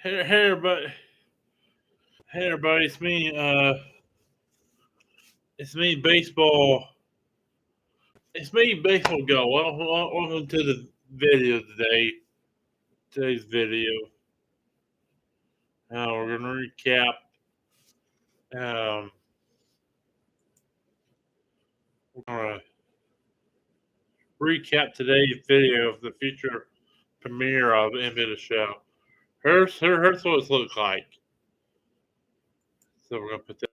Hey, everybody. Hey, everybody. It's me, baseball. It's me, baseball. Go. Welcome to the video today. Today's video. We're gonna recap. Um, we're gonna recap today's video of the future premiere of the show. Here's what it looks like. So we're gonna put that.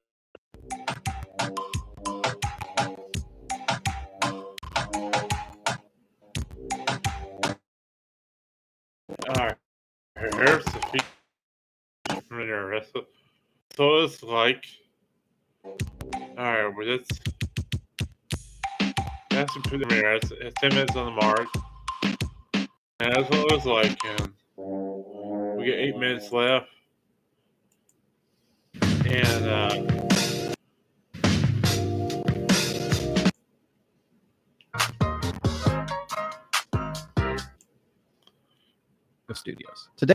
All right. Here's the feature premiere. So it's like. All right. Well, that's the premiere. It's 10 minutes on the mark. And that's what it was like. And we get 8 minutes left. And Studios today.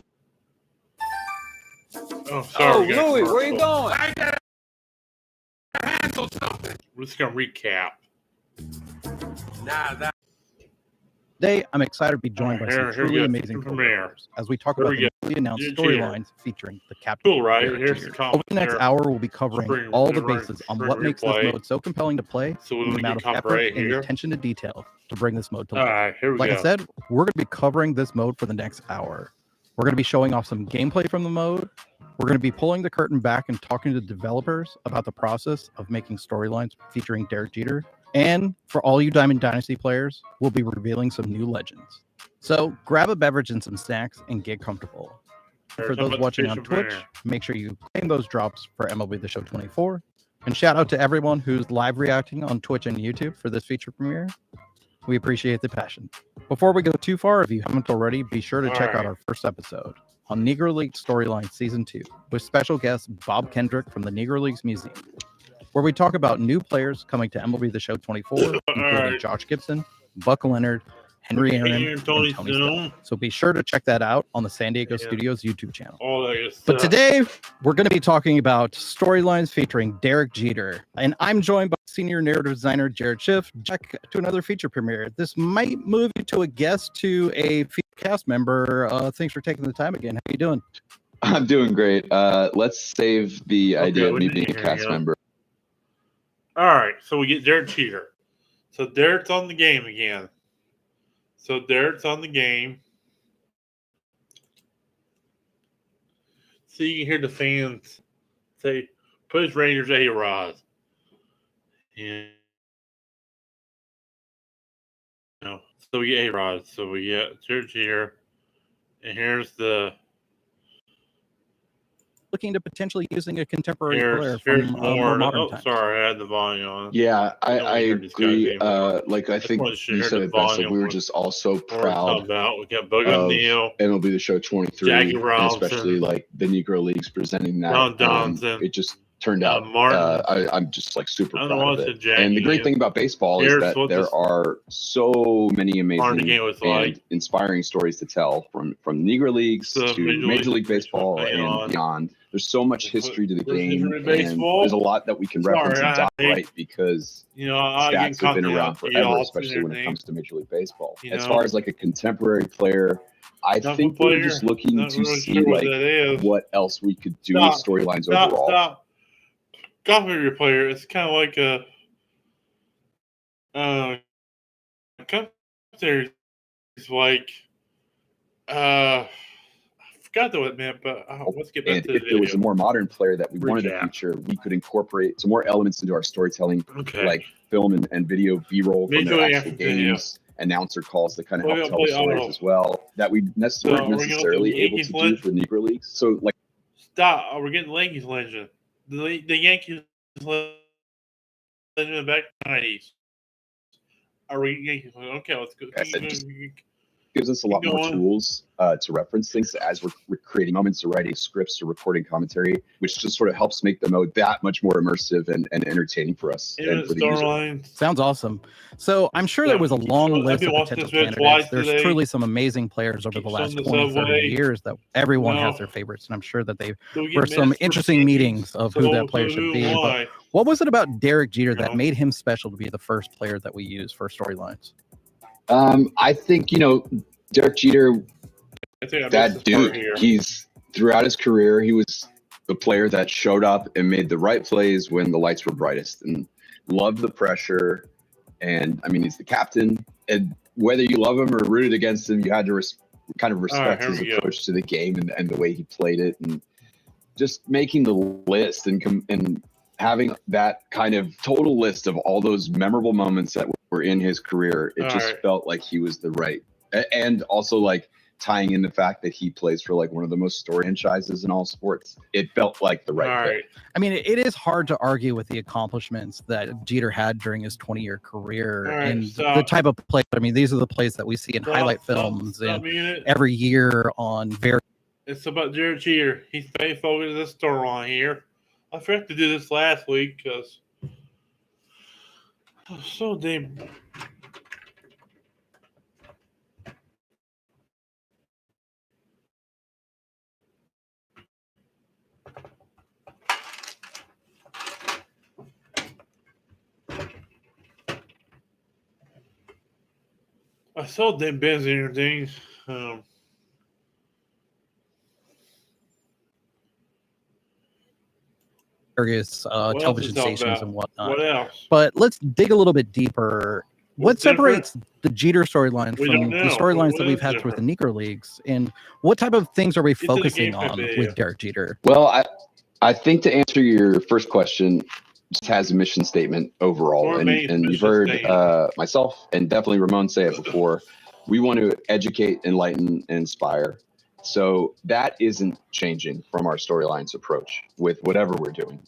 oh, sorry. Louis, where you going? I gotta handle something. We're just gonna recap. Today, I'm excited to be joined by some truly amazing premieres as we talk about the newly announced storylines featuring the Captain. Cool, right? Here's the Over the next hour, we'll be covering all the bases on what makes this mode so compelling to play, and the amount of effort and attention to detail to bring this mode to life. All right, here we go. Like I said, we're going to be covering this mode for the next hour. We're going to be showing off some gameplay from the mode. We're going to be pulling the curtain back and talking to the developers about the process of making storylines featuring Derek Jeter. And for all you Diamond Dynasty players, we'll be revealing some new legends. So grab a beverage and some snacks and get comfortable. For those watching on Twitch, make sure you claim those drops for MLB The Show 24. And shout out to everyone who's live reacting on Twitch and YouTube for this feature premiere. We appreciate the passion. Before we go too far, if you haven't already, be sure to check out our first episode on Negro League Storyline Season 2 with special guest Bob Kendrick from the Negro Leagues Museum, where we talk about new players coming to MLB The Show 24, including Josh Gibson, Buck Leonard, Henry Aaron, and Tony Stone. So be sure to check that out on the San Diego Studios YouTube channel. But today, we're going to be talking about storylines featuring Derek Jeter. And I'm joined by senior narrative designer Jared Schiff. Check to another feature premiere. This might move you to a guest to a cast member. Thanks for taking the time again. How you doing? I'm doing great. Let's save the idea of me being a cast member. All right, so we get Derek Jeter. So Derek's on the game again. So Derek's on the game. So you can hear the fans say, "Push Rangers A-Rod." Yeah. So we get A-Rod. So we get Derek Jeter. And here's the... looking to potentially using a contemporary player from more modern times. Sorry, I had the volume on. Yeah, I agree. I think you said it best. Like, we were just all so proud we got Bug O'Neill, MLB The Show 23, Jackie and especially like the Negro Leagues presenting that. Ron Johnson. It just turned out. I'm just like super proud of it. Jackie, and the great thing about baseball is that there are so many amazing and inspiring stories to tell, from Negro Leagues to Major League Baseball and beyond. There's so much history to the game, and there's a lot that we can reference and dot right because stats have been around forever, especially when it comes to Major League Baseball. As far as like a contemporary player, I think we're just looking to see like what else we could do with storylines overall. Contemporary player, it's kind of like contemporary is like I forgot what it meant, but let's get back to the if there was a more modern player that we wanted to feature, we could incorporate some more elements into our storytelling, like film and video B-roll from their actual games, announcer calls that kind of help tell stories as well, that we weren't necessarily able to do for Negro Leagues. So, like, we're getting Yankees legend. The Yankees legend in the back 90s. Are we Yankees? Okay, let's go. gives us a lot more tools to reference things as we're creating moments or writing scripts or recording commentary, which just sort of helps make the mode that much more immersive and entertaining for us and for the user. Sounds awesome. So I'm sure there was a long list of potential candidates. There's truly some amazing players over the last 20, 30 years that everyone has their favorites, and I'm sure that there were some interesting meetings of who that player should be. But what was it about Derek Jeter that made him special to be the first player that we use for storylines? I think, Derek Jeter, that dude, he's throughout his career, he was the player that showed up and made the right plays when the lights were brightest and loved the pressure. And I mean, he's the captain, and whether you love him or rooted against him, you had to kind of respect his approach to the game and the way he played it, and just making the list and having that kind of total list of all those memorable moments that were in his career. It just felt like he was the right, and also like tying in the fact that he plays for like one of the most storied franchises in all sports. It felt like the right pick. I mean, it is hard to argue with the accomplishments that Jeter had during his 20-year career and the type of play. I mean, these are the plays that we see in highlight films and every year on very. It's about Derek Jeter. He's very focused on this storyline here. I forgot to do this last week because I was so damn. I saw them busy and things. Various television stations and whatnot. What else? But let's dig a little bit deeper. What separates the Jeter storyline from the storylines that we've had through the Negro Leagues, and what type of things are we focusing on with Derek Jeter? Well, I think to answer your first question, just has a mission statement overall, and you've heard myself and definitely Ramon say it before. We want to educate, enlighten, and inspire. So that isn't changing from our storylines approach with whatever we're doing.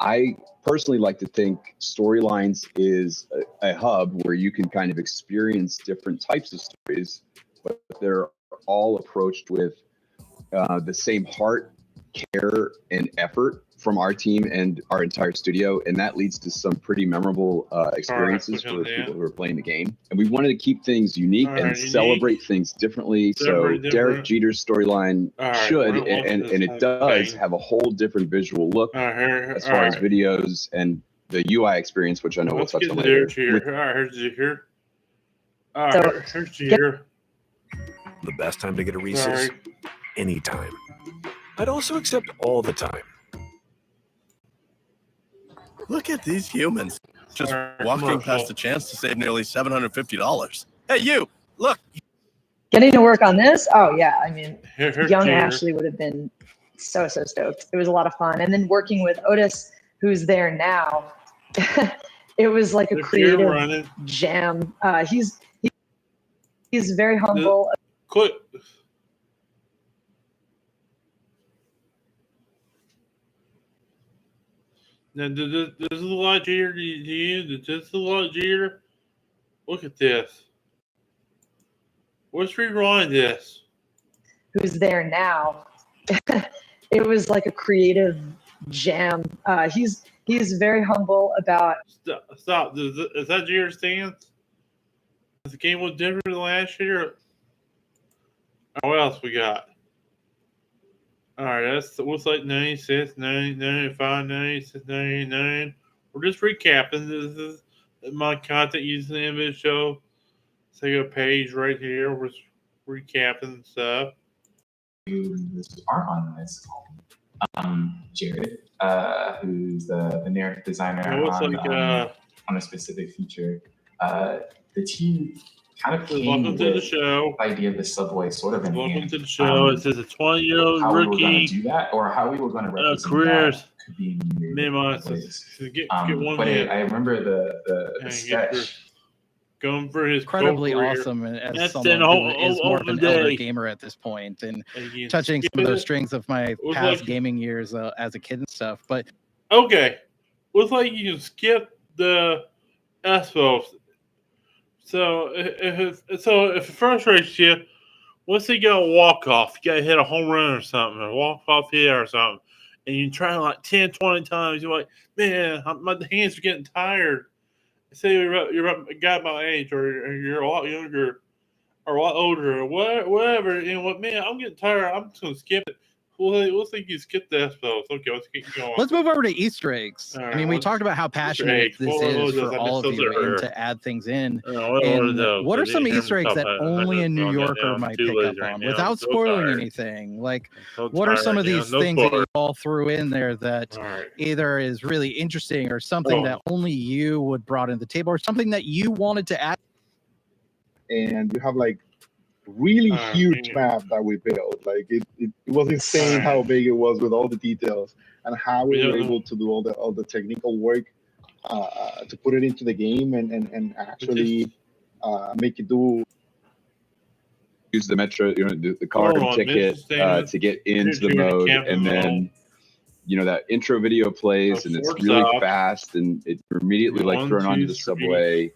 I personally like to think storylines is a hub where you can kind of experience different types of stories, but they're all approached with the same heart, care, and effort from our team and our entire studio, and that leads to some pretty memorable experiences for people who are playing the game. And we wanted to keep things unique and celebrate things differently. So Derek Jeter's storyline should, and it does, have a whole different visual look as far as videos and the UI experience, which I know we'll touch on later. Here's Jeter. Here's Jeter. The best time to get a Reese's? Anytime. I'd also accept all the time. Look at these humans just walking past a chance to save nearly $750. Hey, you, look. Getting to work on this? Oh, yeah. I mean, young Ashley would have been so stoked. It was a lot of fun. And then working with Otis, who's there now, it was like a creative jam. He's very humble. Now, this is a lot of Jeter to you. This is a lot of Jeter. Look at this. Let's rewind this. Who's there now? It was like a creative jam. He's very humble about. Stop. Is that Jeter's stance? Is the game was different than last year? What else we got? All right, looks like 96, 90, 95, 96, 99. We're just recapping. This is my content using the image show. Take a page right here. We're just recapping stuff. This art on this Jared, who's the narrative designer on a specific feature. The team kind of came with the idea of the subway sort of in Welcome hand. to the show. It says a 20-year-old how rookie. We were going to do that, or how we were going to represent careers. That could be minimized. Get one but I remember the sketch. Going for his incredibly awesome, and as someone who is more of an elder gamer at this point, and touching some of those strings of my past gaming years as a kid and stuff. But okay, looks like you can skip the asphalt. So if it frustrates you, once they get a walk off, you gotta hit a home run or something, or walk off hit or something, and you try like 10, 20 times. You're like, man, my hands are getting tired. Say you're a guy my age, or you're a lot younger, or a lot older, or whatever. You know what, man? I'm getting tired. I'm just gonna skip it. We'll think you skip the episodes. Okay, let's keep going. Let's move over to Easter eggs. Right, I mean, we talked about how passionate this is for all of you and to add things in. And what are some Easter eggs that only a New Yorker might pick up on without spoiling anything? Like, what are some of these things that you all threw in there that either is really interesting or something that only you would brought in the table, or something that you wanted to add? And you have like really huge map that we built. Like it was insane how big it was with all the details and how we were able to do all the technical work to put it into the game and actually make it do. Use the metro, the card ticket to get into the mode, and then that intro video plays and it's really fast and it's immediately like thrown onto the subway.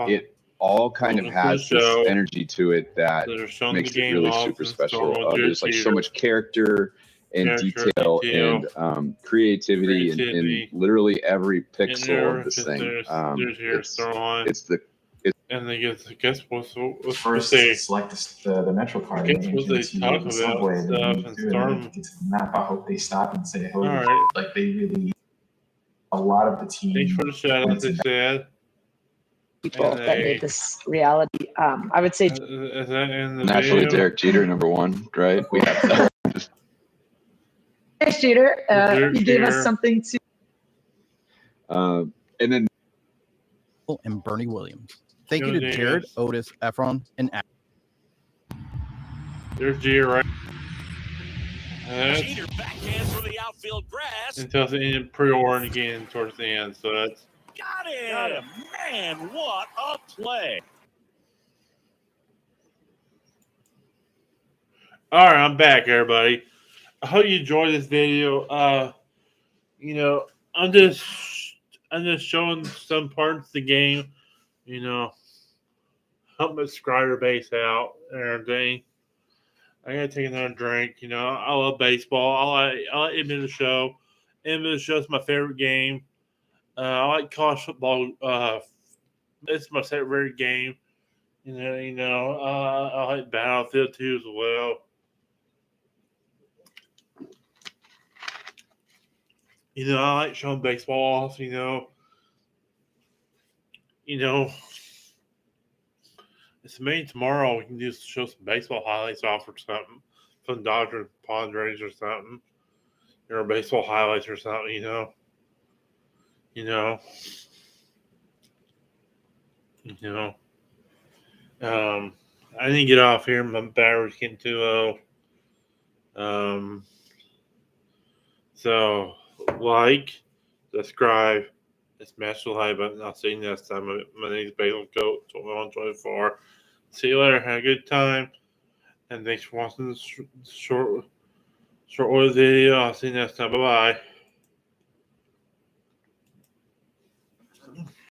It all kind of has this energy to it that makes it really super special. There's like so much character and detail and creativity in literally every pixel of this thing. And they guess what's first select the metro card. Guess what they talk about subway, stuff and storm. Get to the map. I hope they stop and say, "Oh, like they really." A lot of the team. Thanks for the shout out. They said. People that made this reality. I would say is that in the naturally video? Derek Jeter, #1, right? We have that. Thanks, Jeter. He gave us something to. And then. And Bernie Williams. Thank you to Jared, Otis, Efron, and There's Jeter, right? Jeter backhands for the outfield grass. Until the end, pre-order again towards the end. So that's. Got him! Man, what a play! All right, I'm back, everybody. I hope you enjoyed this video. I'm just showing some parts of the game. Help my subscriber base out and everything. I gotta take another drink. I love baseball. I like End of the Show. End of the Show is my favorite game. I like college football. It's my favorite game. I like Battlefield 2 as well. I like showing baseball off. It's maybe tomorrow we can just show some baseball highlights off or something from Dodger Padres or something. Baseball highlights or something. I need to get off here. My battery's getting too low. So like, subscribe, and smash the like button. I'll see you next time. My name is Basil Coat, 2124. See you later. Have a good time. And thanks for watching this short video. I'll see you next time. Bye-bye.